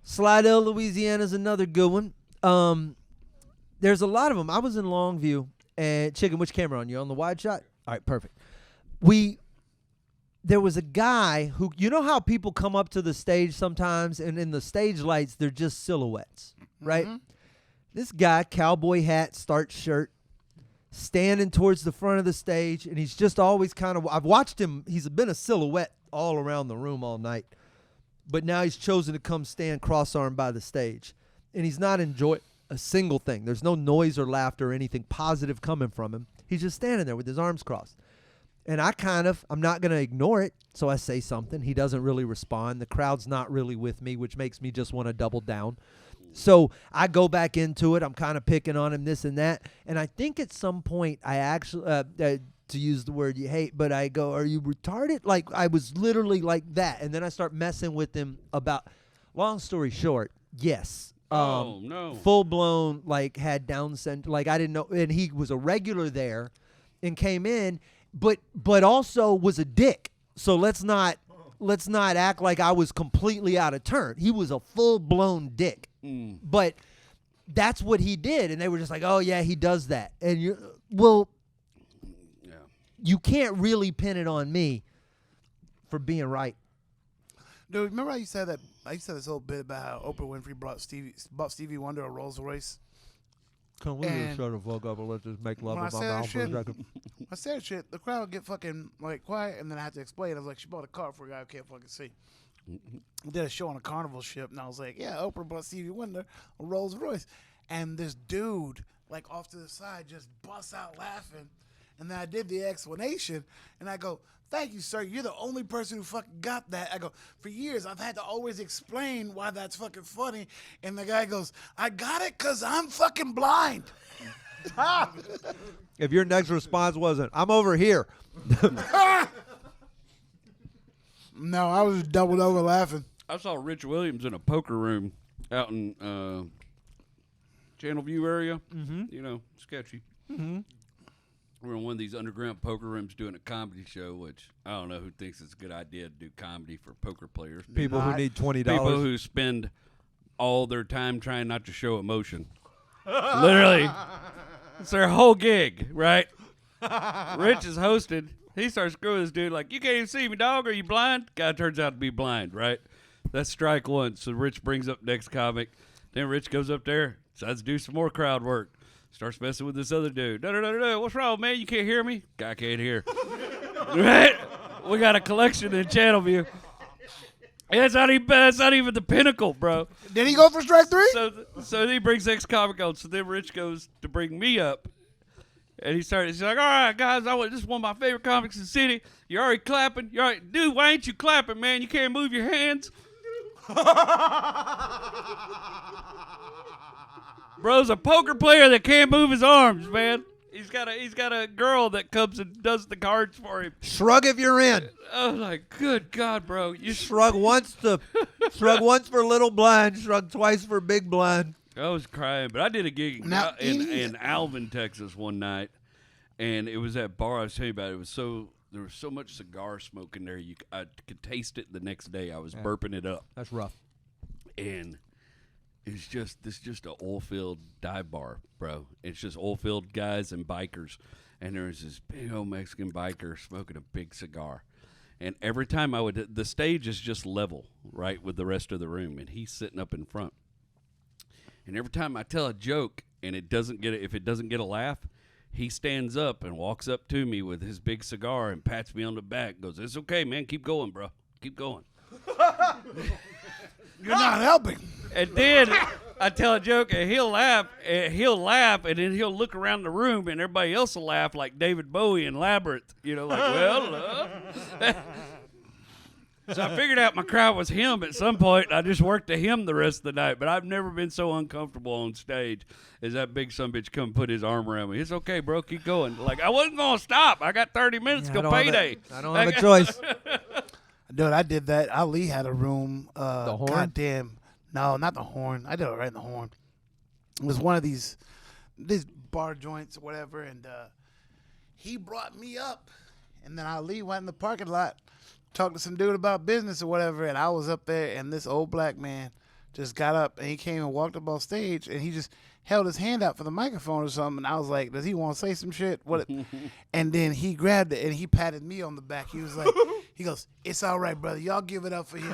Slidell, Louisiana's another good one. There's a lot of them. I was in Longview, and Chicken, which camera on you? On the wide shot? All right, perfect. There was a guy who, you know how people come up to the stage sometimes, and in the stage lights, they're just silhouettes, right? This guy, cowboy hat, starch shirt, standing towards the front of the stage, and he's just always kind of, I've watched him, he's been a silhouette all around the room all night. But now he's chosen to come stand cross-armed by the stage. And he's not enjoying a single thing. There's no noise or laughter or anything positive coming from him. He's just standing there with his arms crossed. And I'm not going to ignore it, so I say something. He doesn't really respond. The crowd's not really with me, which makes me just want to double down. So I go back into it. I'm kind of picking on him, this and that. And I think at some point I actually... to use the word you hate, but I go, are you retarded? Like, I was literally like that. And then I start messing with him about, long story short, yes, Oh, no. Full blown, like, had Down syndrome. Like, I didn't know, and he was a regular there, and came in, but also was a dick. So let's not act like I was completely out of turn. He was a full blown dick. But that's what he did, and they were just like, "Oh yeah, he does that." And you can't really pin it on me for being right. Dude, remember how you said that? I used to say this whole bit about how Oprah Winfrey bought Stevie Wonder a Rolls Royce. Can we just shut the fuck up and let's just make love in my mouth for a second? I said shit. The crowd would get fucking like quiet, and then I had to explain. I was like, she bought a car for a guy who can't fucking see. We did a show on a carnival ship, and I was like, yeah, Oprah bought Stevie Wonder a Rolls Royce, and this dude like off to the side just busts out laughing, and then I did the explanation, and I go, thank you, sir. You're the only person who fucking got that. I go, for years, I've had to always explain why that's fucking funny. And the guy goes, I got it because I'm fucking blind. If your next response wasn't, I'm over here. No, I was doubled over laughing. I saw Rich Williams in a poker room out in Channel View area. You know, sketchy. We're in one of these underground poker rooms doing a comedy show, which I don't know who thinks it's a good idea to do comedy for poker players. People who need $20. People who spend all their time trying not to show emotion. Literally. It's their whole gig, right? Rich is hosted. He starts screwing this dude like, you can't even see me, dog. Are you blind? Guy turns out to be blind, right? That's strike one. So Rich brings up next comic. Then Rich goes up there, decides to do some more crowd work. Starts messing with this other dude. Da-da-da-da-da. What's wrong, man? You can't hear me? Guy can't hear. Right? We got a collection in Channel View. That's not even the pinnacle, bro. Did he go for strike three? So he brings next comic on. So then Rich goes to bring me up. And he's like, all right, guys, this is one of my favorite comics in the city. You're already clapping. You're already, dude, why ain't you clapping, man? You can't move your hands. Bro's a poker player that can't move his arms, man. He's got a girl that comes and does the cards for him. Shrug if you're in. I was like, good God, bro. You Shrug once for little blind, shrug twice for big blind. I was crying, but I did a gig in Alvin, Texas one night, and it was that bar I was telling you about. There was so much cigar smoke in there, I could taste it the next day. I was burping it up. That's rough. And it's just an oil field dive bar, bro. It's just oil field guys and bikers, and there was this big old Mexican biker smoking a big cigar. And every time the stage is just level, right, with the rest of the room, and he's sitting up in front. And every time I tell a joke and if it doesn't get a laugh, he stands up and walks up to me with his big cigar and pats me on the back. Goes, "It's okay, man. Keep going, bro. Keep going." You're not helping. And then I tell a joke and he'll laugh, and then he'll look around the room and everybody else will laugh like David Bowie in Labyrinth. You know, like, well, So I figured out my crowd was him at some point, and I just worked to him the rest of the night. But I've never been so uncomfortable on stage as that big sumbitch come and put his arm around me. It's okay, bro. Keep going. Like, I wasn't going to stop. I got 30 minutes till payday. I don't have a choice. Dude, I did that. Ali had a room. The horn? Goddamn. No, not the horn. I did it right in the horn. It was one of these bar joints or whatever, and he brought me up. And then Ali went in the parking lot, talked to some dude about business or whatever, and I was up there, and this old black man just got up, and he came and walked up on stage, and he just held his hand out for the microphone or something, and I was like, does he want to say some shit? What? And then he grabbed it, and he patted me on the back. He was like, he goes, "It's all right, brother. Y'all give it up for him.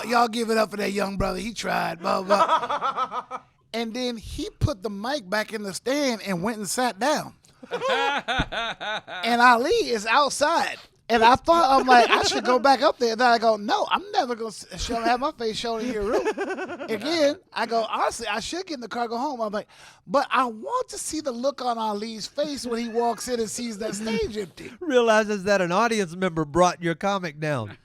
y'all give it up for that young brother. He tried, blah, blah." And then he put the mic back in the stand and went and sat down. And Ali is outside. And I thought, I'm like, I should go back up there. And then I go, no, I'm never going to have my face shown in your room again. I go, honestly, I should get in the car, go home. I'm like, but I want to see the look on Ali's face when he walks in and sees that stage empty. Realizes that an audience member brought your comic down.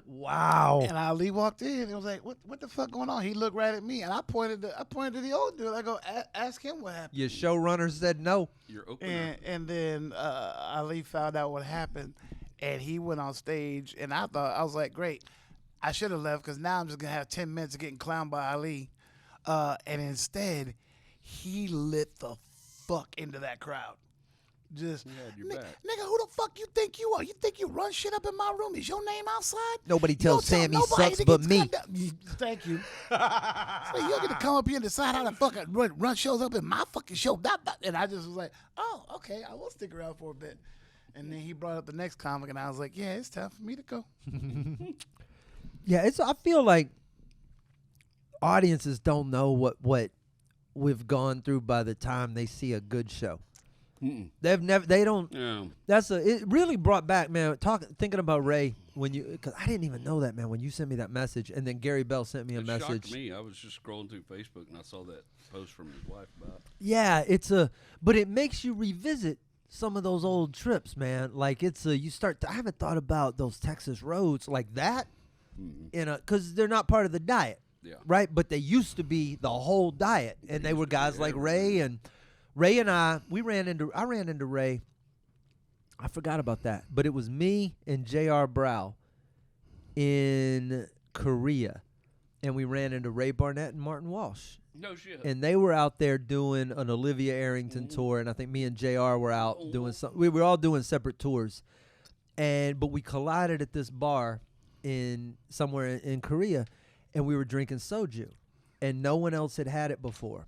Wow. And Ali walked in and was like, what the fuck going on? He looked right at me, and I pointed to the old dude. I go, ask him what happened. Your showrunner said no. You're open. And then Ali found out what happened, and he went on stage, and I was like, great. I should have left because now I'm just gonna have 10 minutes of getting clowned by Ali, and instead, he lit the fuck into that crowd. Just nigga, who the fuck you think you are? You think you run shit up in my room? Is your name outside? Nobody tells Sammy nobody sucks but me. Thank you. So you don't get to come up here and decide how to fucking run shows up in my fucking show. And I just was like, oh, okay, I will stick around for a bit. And then he brought up the next comic, and I was like, yeah, it's time for me to go. Yeah, I feel like audiences don't know what we've gone through by the time they see a good show. They don't. Yeah. It really brought back, man. Thinking about Ray because I didn't even know that, man. When you sent me that message, and then Gary Bell sent me a message. Shocked me. I was just scrolling through Facebook and I saw that post from his wife about. Yeah, but it makes you revisit some of those old trips, man. Like you start. I haven't thought about those Texas roads like that, because they're not part of the diet, right? But they used to be the whole diet, and they were guys like Ray and. Ray and I ran into Ray. I forgot about that. But it was me and J.R. Brow in Korea. And we ran into Ray Barnett and Martin Walsh. No shit. And they were out there doing an Olivia Arrington tour. And I think me and J.R. were out doing something. We were all doing separate tours. But we collided at this bar somewhere in Korea. And we were drinking soju. And no one else had it before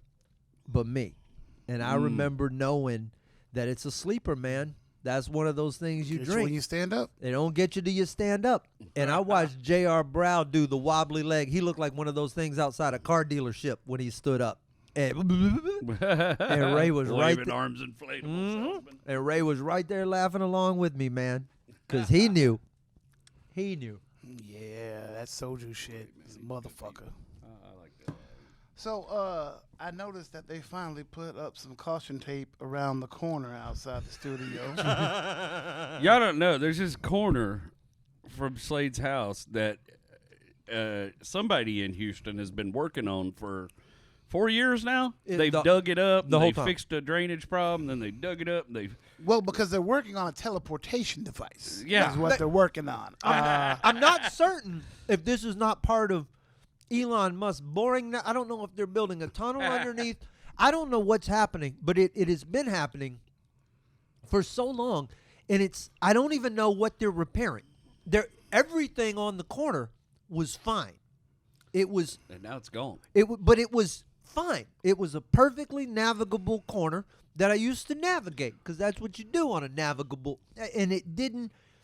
but me. And I remember knowing that it's a sleeper, man. That's one of those things you drink. When you stand up. They don't get you till you stand up. And I watched J.R. Brow do the wobbly leg. He looked like one of those things outside a car dealership when he stood up. And Ray was right there. Arms inflatable. And Ray was right there laughing along with me, man. Because he knew. He knew. Yeah, that soju shit is a motherfucker. I like that. So, I noticed that they finally put up some caution tape around the corner outside the studio. Y'all don't know. There's this corner from Slade's house that somebody in Houston has been working on for 4 years now. They've dug it up. They fixed a drainage problem. Then they dug it up. Well, because they're working on a teleportation device. Yeah. Is what they're working on. I'm not certain if this is not part of Elon Musk boring. I don't know if they're building a tunnel underneath. I don't know what's happening, but it has been happening for so long, and I don't even know what they're repairing. Everything on the corner was fine. And now it's gone. But it was fine. It was a perfectly navigable corner that I used to navigate because that's what you do on a navigable. And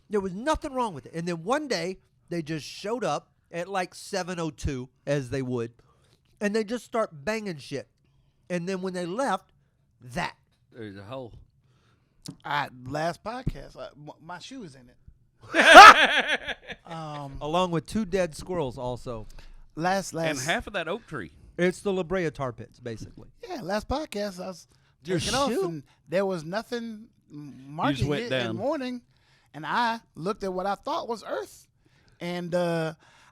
there was nothing wrong with it. And then one day they just showed up at like 7:02 as they would, and they just start banging shit. And then when they left, there's a hole. Last podcast, my shoe is in it. Along with 2 dead squirrels also. Last and half of that oak tree. It's the La Brea tar pits, basically. Yeah, last podcast I was Your taking off, shoe? and there was nothing marking it in the morning, and I looked at what I thought was Earth, and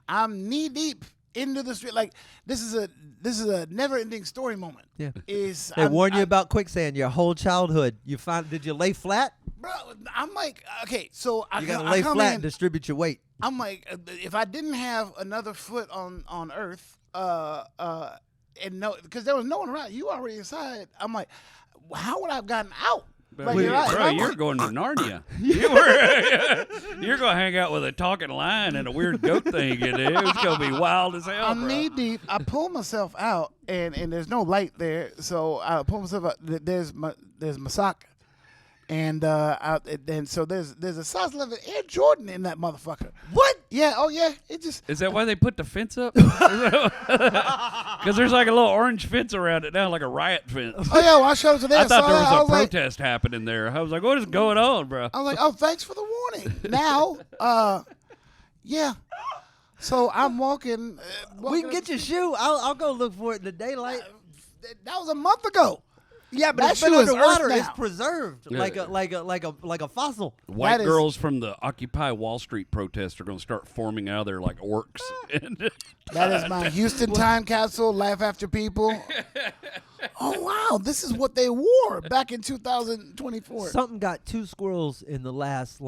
I'm knee deep into the street. Like this is a never ending story moment. Yeah. They warned you I, about quicksand your whole childhood. Did you lay flat? Bro, I'm like, okay, so you gotta lay flat and distribute your weight. I'm like, if I didn't have another foot on Earth, and no, because there was no one around, you already inside. I'm like, how would I have gotten out? Like, you're going to Narnia. You're going to hang out with a talking lion and a weird goat thing, and it's going to be wild as hell. I'm knee deep. I pull myself out, and there's no light there, so I pull myself out. There's Masaka, and so there's a size 11 Air Jordan in that motherfucker. What? Yeah. Oh yeah. It just. Is that why they put the fence up? Because there's like a little orange fence around it now, like a riot fence. Oh yeah. Well, I showed it to them. I thought there was a protest happening there. I was like, what is going on, bro? I was like, oh, thanks for the warning. Now, yeah. So I'm walking. We can get your shoe. I'll go look for it in the daylight. That was a month ago. Yeah, but it's been underwater. It's preserved like a fossil. White girls from the Occupy Wall Street protest are going to start forming out of there like orcs. That is my Houston time capsule. Life after people. Oh wow, this is what they wore back in 2024. Something got 2 squirrels in the last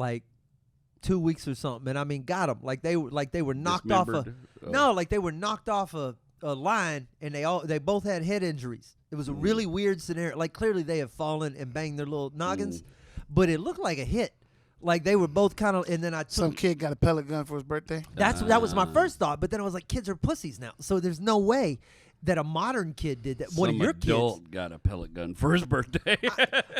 2 weeks or something, and I mean, got them like they were knocked off they were knocked off a line, and they both had head injuries. It was a really weird scenario. Like clearly they have fallen and banged their little noggins, but it looked like a hit. Like they were both kind of, and then some kid got a pellet gun for his birthday. That was my first thought, but then I was like, kids are pussies now, so there's no way that a modern kid did that. One of your adult kids got a pellet gun for his birthday.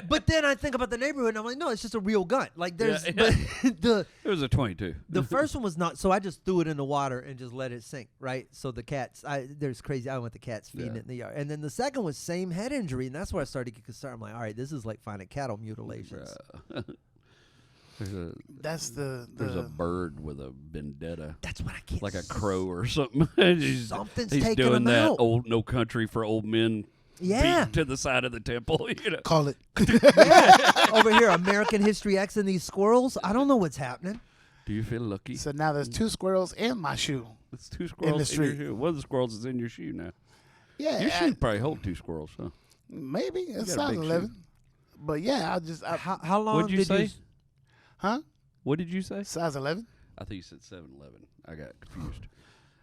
but then I think about the neighborhood, and I'm like, no, it's just a real gun. Like there's, but it was a 22. The first one was not, so I just threw it in the water and just let it sink, right? So the cats, there's crazy. I don't want the cats feeding it in the yard. And then the second was same head injury, and that's where I started to get concerned. I'm like, all right, this is like finding cattle mutilations. There's a bird with a vendetta. That's what I can't. Like a crow or something. Something's he's taking doing him that out. old No Country for Old Men. Yeah. Beat to the side of the temple. Call it. Over here, American History X and these squirrels. I don't know what's happening. Do you feel lucky? So now there's 2 squirrels in my shoe. It's 2 squirrels in the street. your shoe. One of the squirrels is in your shoe now. Yeah, Your shoe probably hold 2 squirrels, huh? Maybe it got a sounds big 11. shoe. But yeah, How long What'd you did say? you? Huh? What did you say? Size 11. I think you said 7-Eleven. I got confused.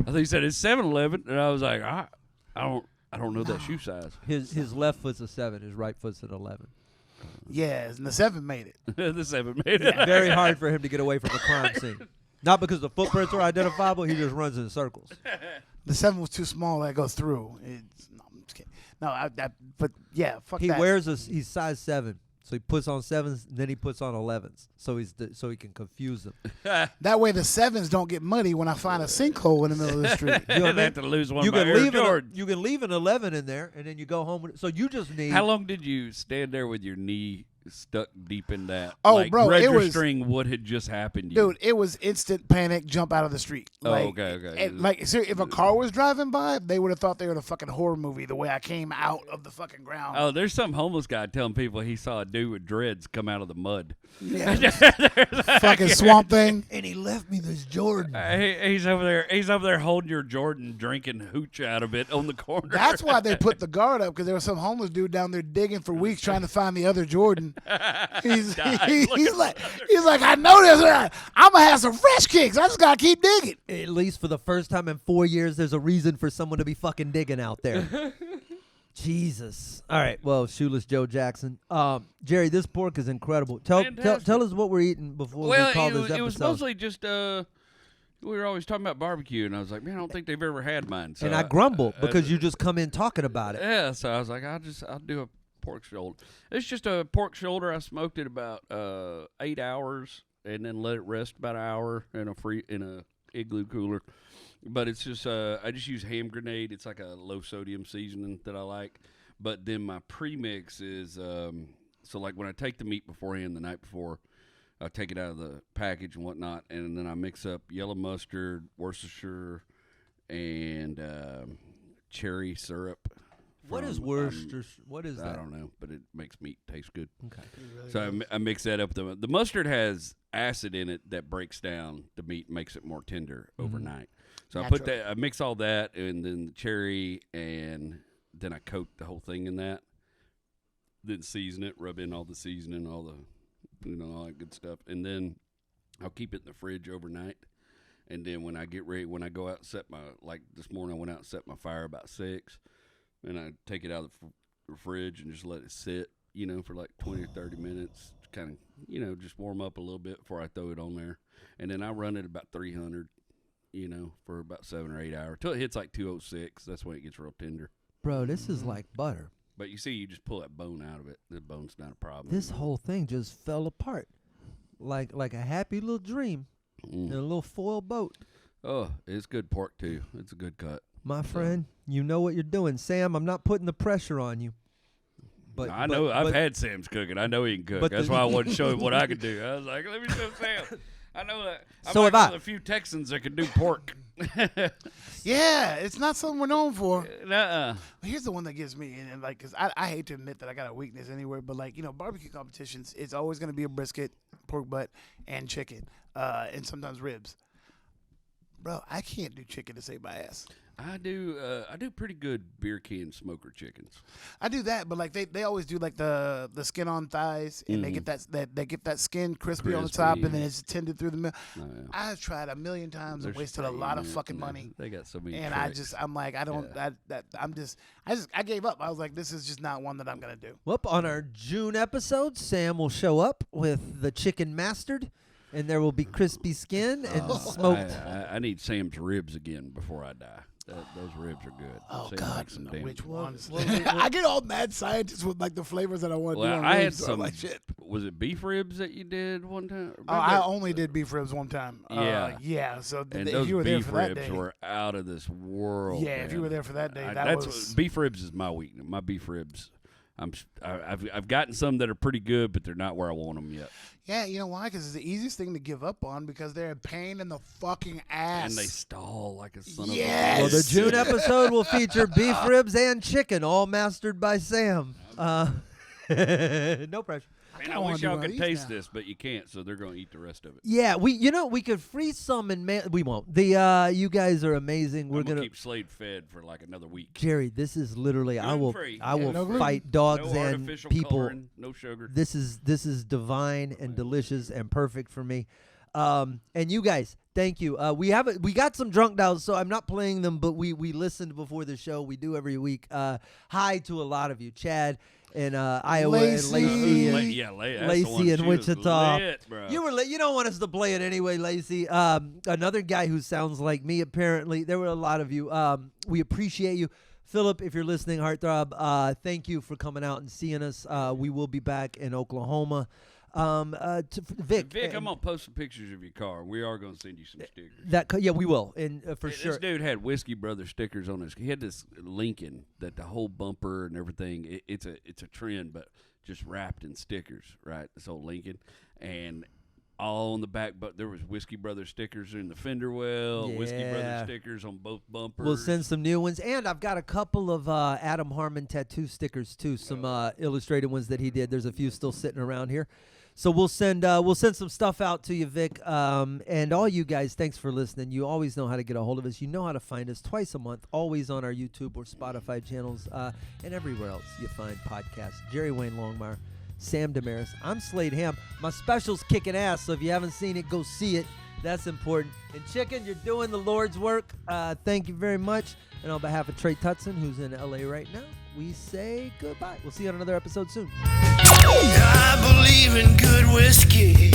I think you said it's 7-Eleven, and I was like, I don't know that shoe size. His left foot's a 7. His right foot's an 11. Yeah, and the 7 made it. The 7 made it. Very hard for him to get away from the crime scene. Not because the footprints are identifiable. He just runs in circles. The 7 was too small. That goes through. No, I'm just kidding. No, but yeah, fuck He that. he's size 7. So he puts on 7s, then he puts on 11s. So so he can confuse them. That way the 7s don't get muddy when I find a sinkhole in the middle of the street. You don't have to lose one You by can Air leave Jordan. you can leave an 11 in there, and then you go home with it. So you just need. How long did you stand there with your knee stuck deep in that? Oh, like, bro, it was- registering what had just happened to you. Dude, it was instant panic, jump out of the street. Like, okay. And, like, seriously, if a car was driving by, they would have thought they were in a fucking horror movie the way I came out of the fucking ground. Oh, there's some homeless guy telling people he saw a dude with dreads come out of the mud. Yeah. Fucking swamp thing. And he left me this Jordan. He's over there. He's over there holding your Jordan, drinking hooch out of it on the corner. That's why they put the guard up, because there was some homeless dude down there digging for weeks trying to find the other Jordan. He's like, I know this. I'm gonna have some fresh kicks. I just gotta keep digging. At least for the first time in 4 years, there's a reason for someone to be fucking digging out there. Jesus. All right. Well, Shoeless Joe Jackson. Jerry, this pork is incredible. Tell us what we're eating before we call this episode. It was mostly just we were always talking about barbecue, and I was like, man, I don't think they've ever had mine. So and I grumble because you just come in talking about it. Yeah, so I was like, I'll do a pork shoulder. It's just a pork shoulder. I smoked it about 8 hours and then let it rest about an hour in a igloo cooler. But it's just I just use Ham Grenade. It's like a low sodium seasoning that I like. But then my premix is so like when I take the meat beforehand the night before, I take it out of the package and whatnot, and then I mix up yellow mustard, Worcestershire, and cherry syrup. What is Worcestershire? What is that? I don't know, but it makes meat taste good. Okay. Really So I mix that up. The mustard has acid in it that breaks down the meat and makes it more tender overnight. So Natural. I mix all that, and then the cherry, and then I coat the whole thing in that. Then season it, rub in all the seasoning, all the, all that good stuff. And then I'll keep it in the fridge overnight. And then when I get ready, when I go out and set like this morning I went out and set my fire about 6. And I take it out of the fridge and just let it sit, for like 20 or 30 minutes. Kind of, just warm up a little bit before I throw it on there. And then I run it about 300, for about 7 or 8 hours. Till it hits like 206. That's when it gets real tender. Bro, this is like butter. But you see, you just pull that bone out of it. The bone's not a problem. This whole thing just fell apart. Like a happy little dream in a little foil boat. Oh, it's good pork, too. It's a good cut. My friend, you know what you're doing. Sam, I'm not putting the pressure on you. But I know. I've had Sam's cooking. I know he can cook. but That's why I wanted to show him what I could do. I was like, let me show Sam. I know that. I'm So like have I. one of the few Texans that can do pork. Yeah, it's not something we're known for. Nuh-uh. Here's the one that gives me, and like, because I hate to admit that I got a weakness anywhere, but like, barbecue competitions, it's always going to be a brisket, pork butt, and chicken, and sometimes ribs. Bro, I can't do chicken to save my ass. I do pretty good beer can smoker chickens. I do that, but like they always do like the skin on thighs, and they get that skin crispy on the top, and then it's tended through the middle. Oh, yeah. I've tried a million times and wasted a lot of fucking money. They got so many. And tricks. I'm like, I gave up. I was like, this is just not one that I'm gonna do. Well, on our June episode, Sam will show up with the chicken mastered, and there will be crispy skin and smoked. I need Sam's ribs again before I die. Those ribs are good. Oh Sam God, makes them damn which good. ones? I get all mad scientists with like the flavors that I want to do. Well, On I had ribs, so I'm some. like, shit. Was it beef ribs that you did one time? Oh, I only did beef ribs one time. Yeah. Yeah. So And if those you were there beef for that ribs day, were out of this world. yeah, if you man. were there for that day, Beef ribs is my weakness. My beef ribs. I've gotten some that are pretty good, but they're not where I want them yet. Yeah, you know why? Because it's the easiest thing to give up on because they're a pain in the fucking ass. And they stall like a son Yes. Well, the June episode will feature beef ribs and chicken, all mastered by Sam. No pressure. Man, I wish y'all could taste this, but you can't, so they're going to eat the rest of it. Yeah, we could freeze some and we won't. You guys are amazing. We're I'm gonna gonna keep Slade fed for like another week. Jerry, this is literally I will Gluten-free. No gluten. fight dogs No and artificial people. coloring, no sugar. This is divine and delicious and perfect for me. And you guys, thank you. We got some drunk dials, so I'm not playing them, but we listened before the show. We do every week. Hi to a lot of you, Chad and Iowa and Lacey and Lacey in Wichita. You don't want us to play it anyway, Lacey. Another guy who sounds like me, apparently. There were a lot of you. We appreciate you. Philip, if you're listening, Heartthrob, thank you for coming out and seeing us. We will be back in Oklahoma. Vic, I'm gonna post some pictures of your car. We are gonna send you some stickers. We will, and for sure. This dude had Whiskey Brother stickers on his. He had this Lincoln that the whole bumper and everything. It's a trend, but just wrapped in stickers, right? This old Lincoln, and all on the back. But there was Whiskey Brother stickers in the fender well. Yeah. Whiskey Brother stickers on both bumpers. We'll send some new ones, and I've got a couple of Adam Harmon tattoo stickers too. Some illustrated ones that he did. There's a few still sitting around here. So we'll send some stuff out to you, Vic, and all you guys. Thanks for listening. You always know how to get a hold of us. You know how to find us twice a month, always on our YouTube or Spotify channels, and everywhere else you find podcasts. Jerry Wayne Longmire, Sam Demaris. I'm Slade Ham. My special's kicking ass, so if you haven't seen it, go see it. That's important. And Chicken, you're doing the Lord's work. Thank you very much. And on behalf of Trey Tutson, who's in L.A. right now, we say goodbye. We'll see you on another episode soon. I believe in good whiskey.